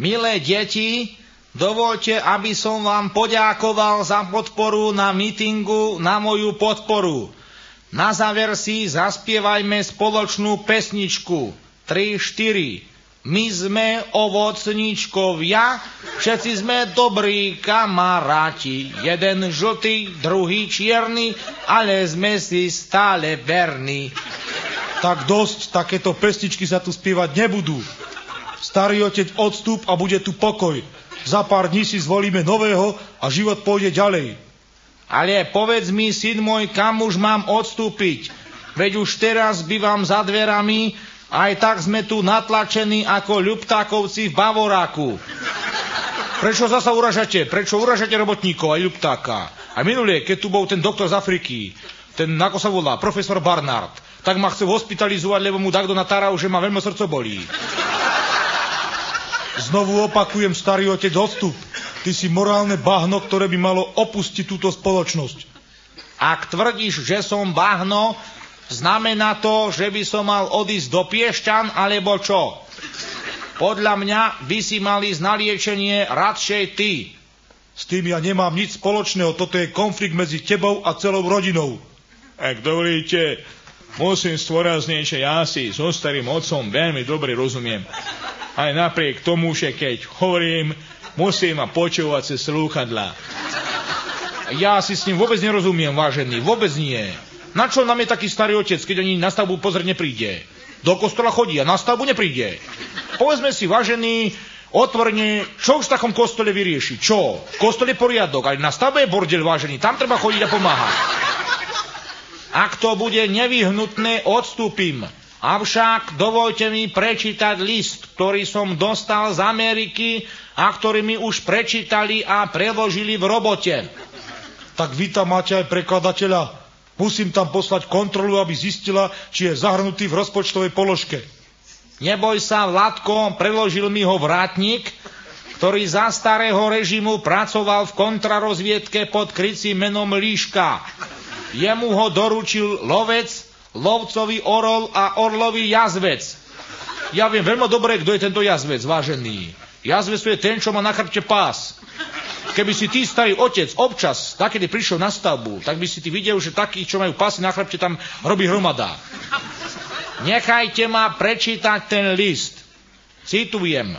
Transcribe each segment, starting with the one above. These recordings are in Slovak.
Milé deti, dovoľte, aby som vám poďakoval za podporu na mítingu na moju podporu. Na záver si zaspievajme spoločnú pesničku. 3, 4. My sme ovocníčkovia, všetci sme dobrí kamaráti. Jeden žltý, druhý čierny, ale sme si stále verní. Tak dosť, takéto pesničky sa tu spievať nebudú. Starý otec odstup a bude tu pokoj. Za pár dní si zvolíme nového a život pôjde ďalej. Ale povedz mi, syn môj, kam už mám odstúpiť? Veď už teraz bývam za dverami, aj tak sme tu natlačení ako ľuptákovci v Bavoráku. Prečo zasa uražate? Prečo uražate robotníkov aj ľuptáka? A minulé, keď tu bol ten doktor z Afriky, ten, ako sa volá, profesor Barnard, tak ma chce hospitalizovať, lebo mu takto natáral, že ma veľmi srdco bolí. Znovu opakujem, starý otec, odstup. Ty si morálne bahno, ktoré by malo opustiť túto spoločnosť. Ak tvrdíš, že som bahno, znamená to, že by som mal odísť do Piešťan, alebo čo? Podľa mňa by si mal ísť na liečenie radšej ty. S tým ja nemám nič spoločného, toto je konflikt medzi tebou a celou rodinou. Ak dovolíte, musím zdôrazniť, že ja si so starým otcom veľmi dobre rozumiem. Aj napriek tomu, že keď hovorím, musím ma počúvať cez slúchadlá. Ja si s ním vôbec nerozumiem, vážený, vôbec nie. Na čo nám je taký starý otec, keď ani na stavbu pozrieť nepríde? Do kostola chodí a na stavbu nepríde. Povedzme si, vážený, otvorene, čo už v takom kostole vyrieši? Čo? Kostol je poriadok, ale na stavbe je bordel, vážený, tam treba chodiť a pomáhať. Ak to bude nevyhnutné, odstúpim. Avšak dovoľte mi prečítať list, ktorý som dostal z Ameriky a ktorý mi už prečítali a preložili v robote. Tak vy tam máte aj prekladateľa. Musím tam poslať kontrolu, aby zistila, či je zahrnutý v rozpočtovej položke. Neboj sa, Vladko, preložil mi ho vrátnik, ktorý za starého režimu pracoval v kontrarozviedke pod krycím menom Líška. Jemu ho doručil lovec, lovcový orol a orlový jazvec. Ja viem veľmi dobre, kto je tento jazvec, vážený. Jazvec je ten, čo má na chrbte pás. Keby si ty, starý otec, občas, takedy prišiel na stavbu, tak by si ty videl, že takí, čo majú pásy na chrbte, tam robí hromada. Nechajte ma prečítať ten list. Citujem.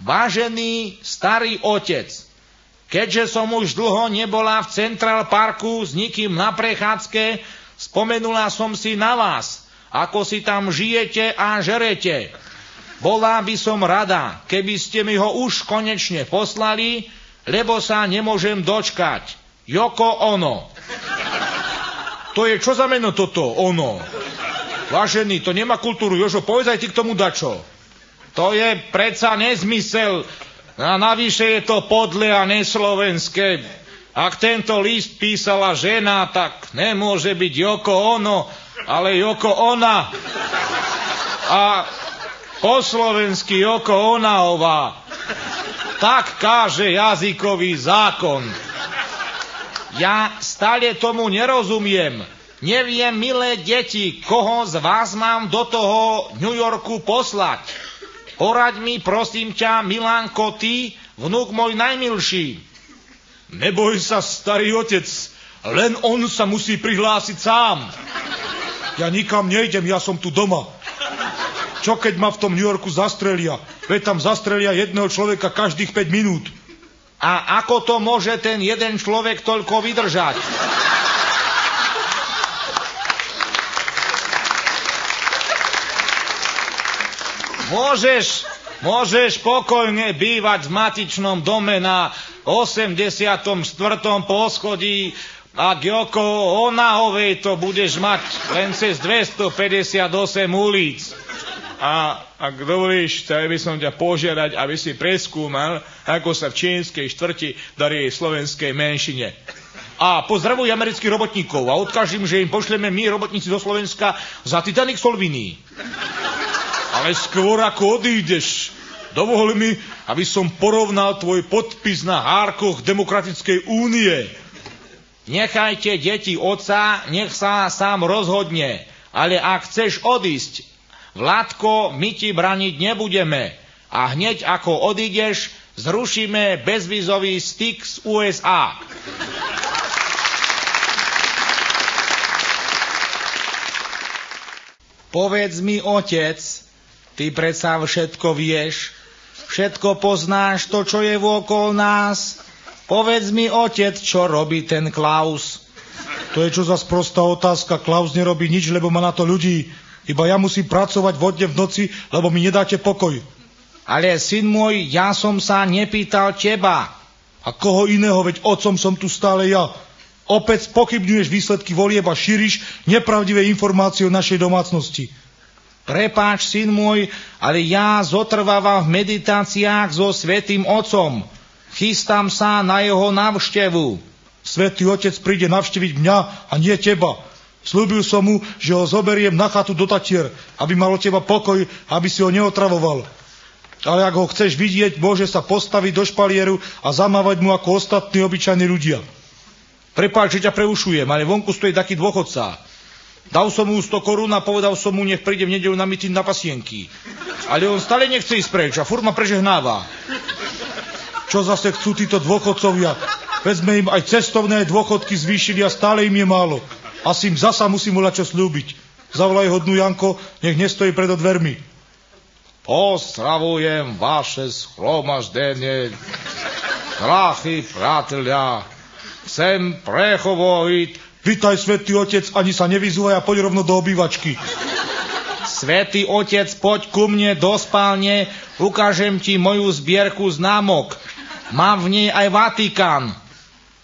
Vážený starý otec, keďže som už dlho nebola v Central Parku s nikým na prechádzke, spomenula som si na vás, ako si tam žijete a žerete. Bola by som rada, keby ste mi ho už konečne poslali, lebo sa nemôžem dočkať. Joko Ono. To je čo za meno toto, Ono? Vážený, to nemá kultúru. Jožo, povedz aj ty k tomu dačo. To je predsa nezmysel. A navyše je to podle a neslovenské. Ak tento list písala žena, tak nemôže byť Joko Ono, ale Joko Ona. A po slovensky Joko Onaová. Tak káže jazykový zákon. Ja stále tomu nerozumiem. Neviem, milé deti, koho z vás mám do toho New Yorku poslať. Poraď mi, prosím ťa, Milánko, ty, vnúk môj najmilší. Neboj sa, starý otec, len on sa musí prihlásiť sám. Ja nikam nejdem, ja som tu doma. Čo keď ma v tom New Yorku zastrelia? Veď tam zastrelia jedného človeka každých 5 minút. A ako to môže ten jeden človek toľko vydržať? Môžeš pokojne bývať v matičnom dome na 84. poschodí a k Joko Onahovej to budeš mať len cez 258 ulic. A ak dovolíš, tak by som ťa požiadať, aby si preskúmal, ako sa v čínskej štvrti darí slovenskej menšine. A pozdravuj amerických robotníkov a odkážem, že im pošleme my, robotníci zo Slovenska, za Titanic Solviny. Ale skôr ako odídeš, dovol mi, aby som porovnal tvoj podpis na hárkoch Demokratickej únie. Nechajte deti otca, nech sa sám rozhodne. Ale ak chceš odísť, Vládko, my ti braniť nebudeme. a hneď ako odídeš, zrušíme bezvízový styk z USA. Povedz mi, otec, ty predsa všetko vieš, všetko poznáš to, čo je vôkol nás. Povedz mi, otec, čo robí ten Klaus. To je čo za sprostá otázka. Klaus nerobí nič, lebo má na to ľudí. Iba ja musím pracovať vodne v noci, lebo mi nedáte pokoj. Ale, syn môj, ja som sa nepýtal teba. A koho iného, veď otcom som tu stále ja. Opäť pochybňuješ výsledky volieb a šíriš nepravdivé informácie o našej domácnosti. Prepáč, syn môj, ale ja zotrvávam v meditáciách so Svätým Otcom. Chystám sa na jeho návštevu. Svätý Otec príde navštíviť mňa a nie teba. Sľúbil som mu, že ho zoberiem na chatu do Tatier, aby mal od teba pokoj, aby si ho neotravoval. Ale ak ho chceš vidieť, môže sa postaviť do špalieru a zamávať mu ako ostatní obyčajní ľudia. Prepáč, že ťa preušujem, ale vonku stojí taký dôchodca. Dal som mu 100 korún a povedal som mu, nech príde v nedeľu na mitín na pasienky. Ale on stále nechce ísť preč a furt ma prežehnáva. Čo zase chcú títo dôchodcovia? Veď sme im aj cestovné dôchodky zvýšili a stále im je málo. Asi im zasa musím čo slúbiť. Zavolaj hodnú Janko, nech nestojí pred dvermi. Pozdravujem vaše schromaždenie, drahí priatelia. Chcem prehovoriť. Vitaj, Svätý Otec, ani sa nevyzúvaj a poď rovno do obývačky. Svätý Otec, poď ku mne do spálne, ukážem ti moju zbierku známok. Mám v nej aj Vatikán.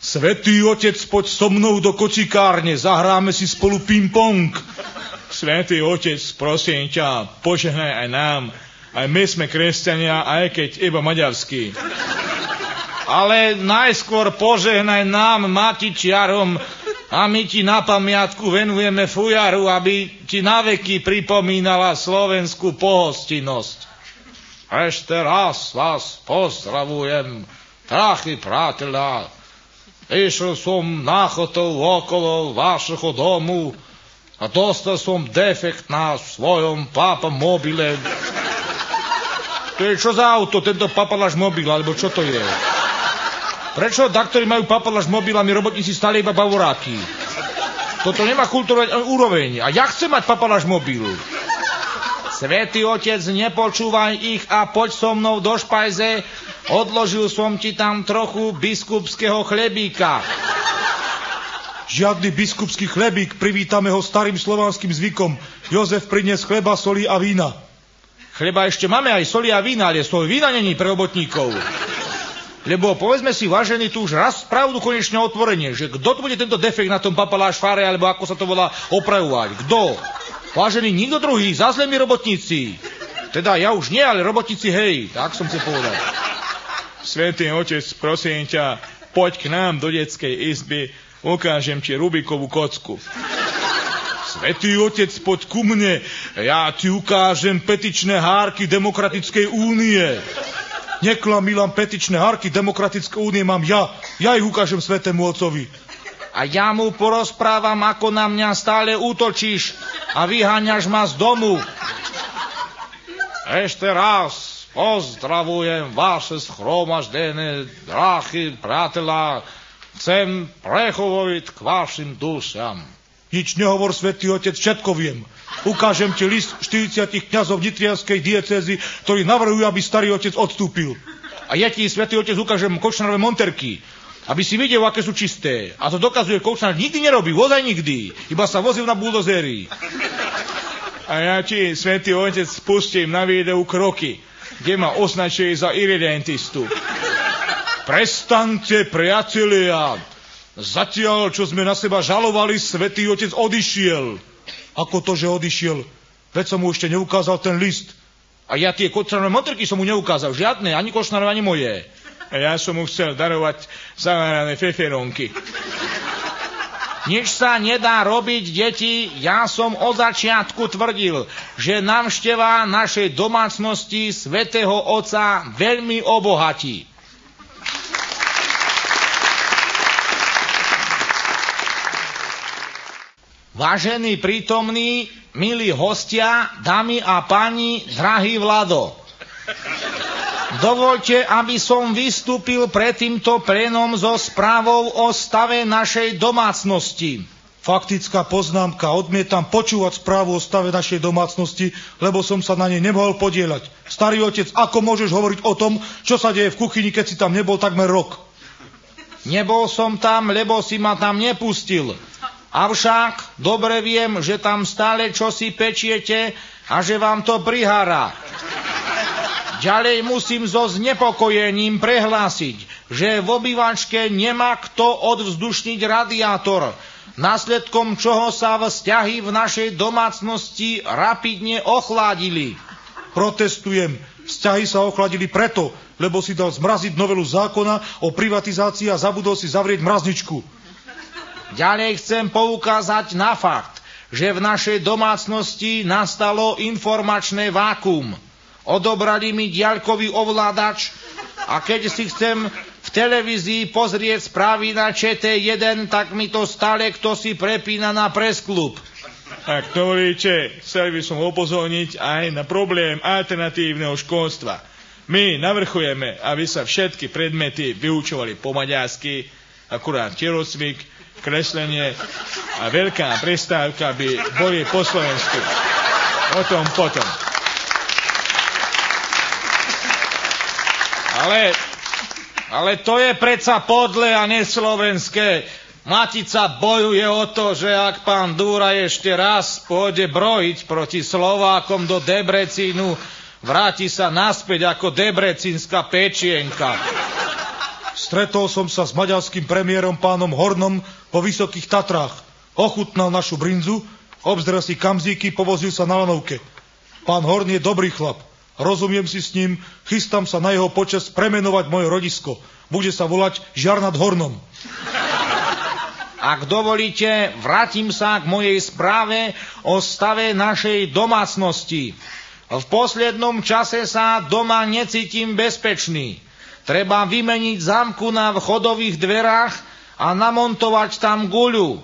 Svätý Otec, poď so mnou do kočikárne, zahráme si spolu ping-pong. Svätý Otec, prosím ťa, požehnaj aj nám. Aj my sme kresťania, aj keď iba maďarskí. Ale najskôr požehnaj nám, Matičiarom, a my ti na pamiatku venujeme fujaru, aby ti naveky pripomínala slovenskú pohostinnosť. Ešte raz vás pozdravujem, drahí priatelia. Išiel som náchotou okolo vašeho domu a dostal som defekt na svojom papamobile. To je čo za auto, tento papaláš mobil, alebo čo to je? Prečo daktori majú papaláš mobil a my robotníci stále iba bavoráky? Toto nemá kultúrovať úroveň. A ja chcem mať papaláš mobil. Svätý Otec, nepočúvaj ich a poď so mnou do špajze. Odložil som ti tam trochu biskupského chlebíka. Žiadny biskupský chlebík, privítame ho starým slovanským zvykom. Jozef prinies chleba, soli a vína. Chleba ešte máme aj soli a vína, ale sol vína není pre robotníkov. Lebo povedzme si, vážený, tu už raz pravdu konečne otvorenie, že kto tu bude tento defekt na tom papaláš fare, alebo ako sa to volá, opravovať? Kto? Vážený, nikto druhý, zazlemi robotníci. Teda ja už nie, ale robotníci, hej, tak som chcel povedať. Svätý Otec, prosím ťa, poď k nám do detskej izby, ukážem ti Rubikovú kocku. Svätý Otec, poď ku mne, ja ti ukážem petičné hárky Demokratickej únie. Neklam, Milan, petičné hárky Demokratickej únie mám ja. Ja ich ukážem Svätému Otcovi. A ja mu porozprávam, ako na mňa stále útočíš a vyháňaš ma z domu. Ešte raz pozdravujem vaše schromaždené, drahí priatelia. Chcem prehovoriť k vašim dušiam. Nič nehovor, Svätý Otec, všetko viem. Ukážem ti list 40 kňazov nitrianskej diecézy, ktorí navrhujú, aby Starý Otec odstúpil. A ja ti, Svätý Otec, ukážem Kočnárove monterky, aby si videl, aké sú čisté. A to dokazuje, Kočnár nikdy nerobí, vozaj nikdy. Iba sa vozil na buldozéri. A ja ti, Svätý Otec, spustím na videu kroky, kde ma označuje za irredentistu. Prestaňte, priatelia. Zatiaľ, čo sme na seba žalovali, Svätý Otec odišiel. Ako to, že odišiel? Veď som mu ešte neukázal ten list. A ja tie Kočnárove monterky som mu neukázal. Žiadne, ani Kočnárove, ani moje. A ja som mu chcel darovať zavárané feferónky. Nič sa nedá robiť, deti. Ja som od začiatku tvrdil, že návšteva našej domácnosti Svätého Otca veľmi obohatí. Vážení prítomní, milí hostia, dámy a páni, drahý Vlado. Dovoľte, aby som vystúpil pred týmto plénom so správou o stave našej domácnosti. Faktická poznámka. Odmietam počúvať správu o stave našej domácnosti, lebo som sa na nej nemohol podieľať. Starý otec, ako môžeš hovoriť o tom, čo sa deje v kuchyni, keď si tam nebol takmer rok? Nebol som tam, lebo si ma tam nepustil. Avšak dobre viem, že tam stále čosi pečiete a že vám to prihára. Ďalej musím so znepokojením prehlásiť, že v obývačke nemá kto odvzdušniť radiátor, následkom čoho sa vzťahy v našej domácnosti rapidne ochládili. Protestujem. Vzťahy sa ochladili preto, lebo si dal zmraziť novelu zákona o privatizácii a zabudol si zavrieť mrazničku. Ďalej chcem poukázať na fakt, že v našej domácnosti nastalo informačné vákuum. Odobrali mi diaľkový ovládač a keď si chcem v televízii pozrieť správy na ČT1, tak mi to stále kto si prepína na Pressklub. Ak dovolíte, chcel by som upozorniť aj na problém alternatívneho školstva. My navrchujeme, aby sa všetky predmety vyučovali po maďarsky, akurát telocvik, kreslenie a veľká prestávka by boli po slovensku. O tom potom. Ale to je predsa podle a neslovenské. Matica bojuje o to, že ak pán Dúraj ešte raz pôjde brojiť proti Slovákom do Debrecínu, vráti sa naspäť ako debrecínska pečienka. Stretol som sa s maďarským premiérom pánom Hornom po Vysokých Tatrách. Ochutnal našu brinzu, obzrel si kamzíky, povozil sa na lanovke. Pán Horn je dobrý chlap. Rozumiem si s ním, chystám sa na jeho počesť premenovať moje rodisko. Bude sa volať Žiar nad Hornom. Ak dovolíte, vrátim sa k mojej správe o stave našej domácnosti. V poslednom čase sa doma necítim bezpečný. Treba vymeniť zámku na vchodových dverách a namontovať tam guľu.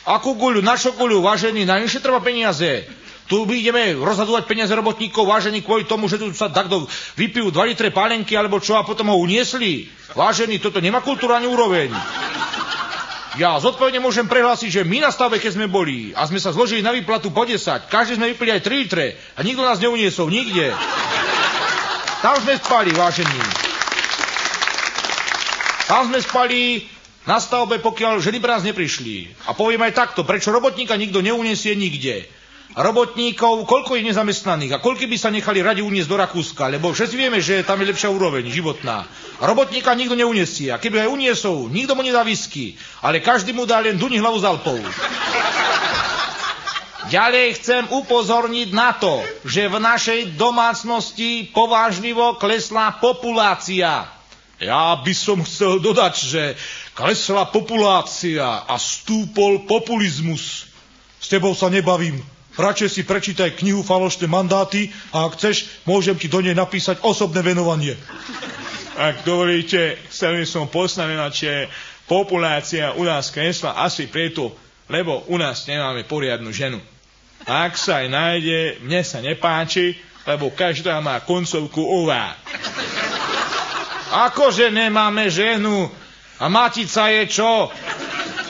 Akú guľu? Na čo guľu, vážený? Na nižšie treba peniaze. Tu my ideme rozhadzovať peniaze robotníkov, vážení, kvôli tomu, že tu sa takto vypijú 2 litre pálenky alebo čo a potom ho uniesli. Vážený, toto nemá kultúru ani úroveň. Ja zodpovedne môžem prehlásiť, že my na stave, keď sme boli a sme sa zložili na výplatu po 10, každý sme vypili aj 3 litre a nikto nás neuniesol, nikde. Tam sme spali, vážení. Tam sme spali na stavbe, pokiaľ ženy pre nás neprišli. A poviem aj takto, prečo robotníka nikto neuniesie nikde. Robotníkov, koľko je nezamestnaných a koľko by sa nechali radi uniesť do Rakúska, lebo všetci vieme, že tam je lepšia úroveň životná. Robotníka nikto neuniesie a keby aj uniesol, nikto mu nedá whisky, ale každý mu dá len duni hlavu z Alpou. Ďalej chcem upozorniť na to, že v našej domácnosti povážlivo klesla populácia. Ja by som chcel dodať, že klesla populácia a stúpol populizmus. S tebou sa nebavím. Radšej si prečítaj knihu Falošné mandáty a ak chceš, môžem ti do nej napísať osobné venovanie. Ak dovolíte, chcel by som poznamenať, že populácia u nás klesla asi preto, lebo u nás nemáme poriadnu ženu. Ak sa aj nájde, mne sa nepáči, lebo každá má koncovku ová. Akože nemáme ženu? A matica je čo?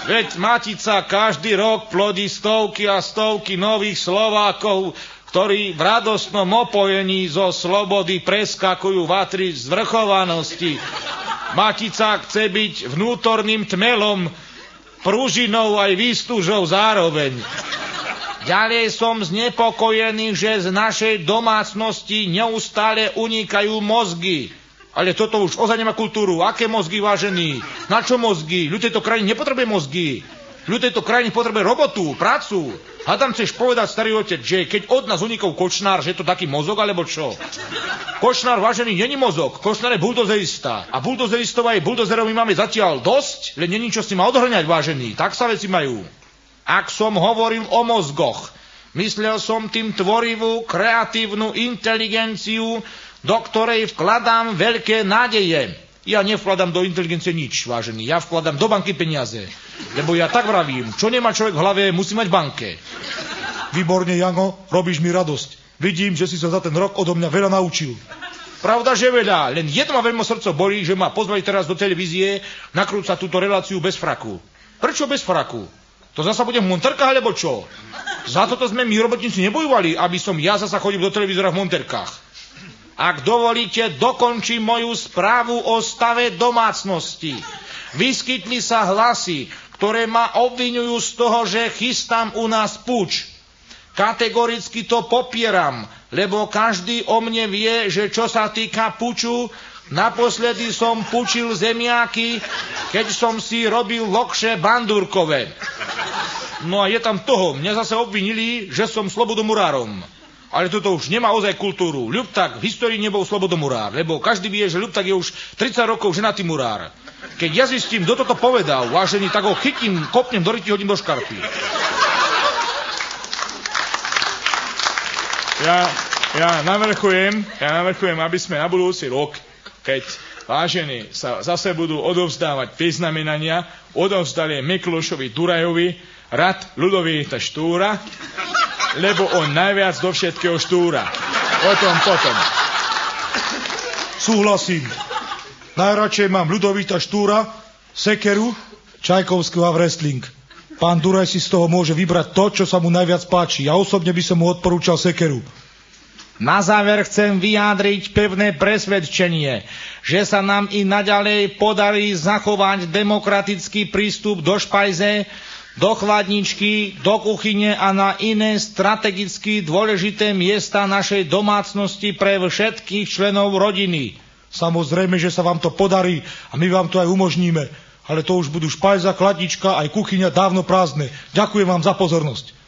Veď matica každý rok plodí stovky a stovky nových Slovákov, ktorí v radostnom opojení zo slobody preskakujú vatry zvrchovanosti. Matica chce byť vnútorným tmelom, pružinou aj výstužou zároveň. Ďalej som znepokojený, že z našej domácnosti neustále unikajú mozgy. Ale toto už ozaj nemá kultúru. Aké mozgy, vážení? Na čo mozgy? Ľud tejto krajiny nepotrebuje mozgy. Ľud tejto krajiny potrebuje robotu, prácu. Hádam chceš povedať, starý otec, že keď od nás unikol Kočnár, že je to taký mozog, alebo čo? Kočnár, vážený, není mozog. Kočnár je buldozerista. A buldozeristov aj buldozerov my máme zatiaľ dosť, len není čo s tým odhrňať, vážený. Tak sa veci majú. Ak som hovoril o mozgoch, myslel som tým tvorivú, kreatívnu inteligenciu, do ktorej vkladám veľké nádeje. Ja nevkladám do inteligencie nič, vážený. Ja vkladám do banky peniaze. Lebo ja tak vravím, čo nemá človek v hlave, musí mať v banke. Výborne, Jano, robíš mi radosť. Vidím, že si sa za ten rok odo mňa veľa naučil. Pravda, že veľa. Len jedno ma veľmi srdco bolí, že ma pozvali teraz do televízie nakrúcať túto reláciu bez fraku. Prečo bez fraku? To zasa budem v monterkách, alebo čo? Za toto sme my robotníci nebojovali, aby som ja zasa chodil do televízora v monterkách. Ak dovolíte, dokončím moju správu o stave domácnosti. Vyskytli sa hlasy, ktoré ma obviňujú z toho, že chystám u nás puč. Kategoricky to popieram, lebo každý o mne vie, že čo sa týka puču, naposledy som pučil zemiaky, keď som si robil lokše bandúrkové. No a je tam toho, mňa zase obvinili, že som slobodomurárom. Ale toto už nemá ozaj kultúru. Ľupták v histórii nebol slobodomurár, lebo každý vie, že Ľupták je už 30 rokov ženatý murár. Keď ja zistím, kto toto povedal, vážený, tak ho chytím, kopnem do ryti, hodím do škarpy. Ja navrchujem, aby sme na budúci rok, keď vážení sa zase budú odovzdávať vyznamenania, odovzdali Miklošovi Durajovi rad Ľudovíta Štúra, lebo on najviac do všetkého štúra. O tom potom. Súhlasím. Najradšej mám Ľudovíta Štúra, sekeru, Čajkovského a wrestling. Pán Duraj si z toho môže vybrať to, čo sa mu najviac páči. Ja osobne by som mu odporúčal sekeru. Na záver chcem vyjadriť pevné presvedčenie, že sa nám i naďalej podarí zachovať demokratický prístup do špajze, do chladničky, do kuchyne a na iné strategicky dôležité miesta našej domácnosti pre všetkých členov rodiny. Samozrejme, že sa vám to podarí a my vám to aj umožníme. Ale to už budú špajza, chladnička aj kuchyňa dávno prázdne. Ďakujem vám za pozornosť.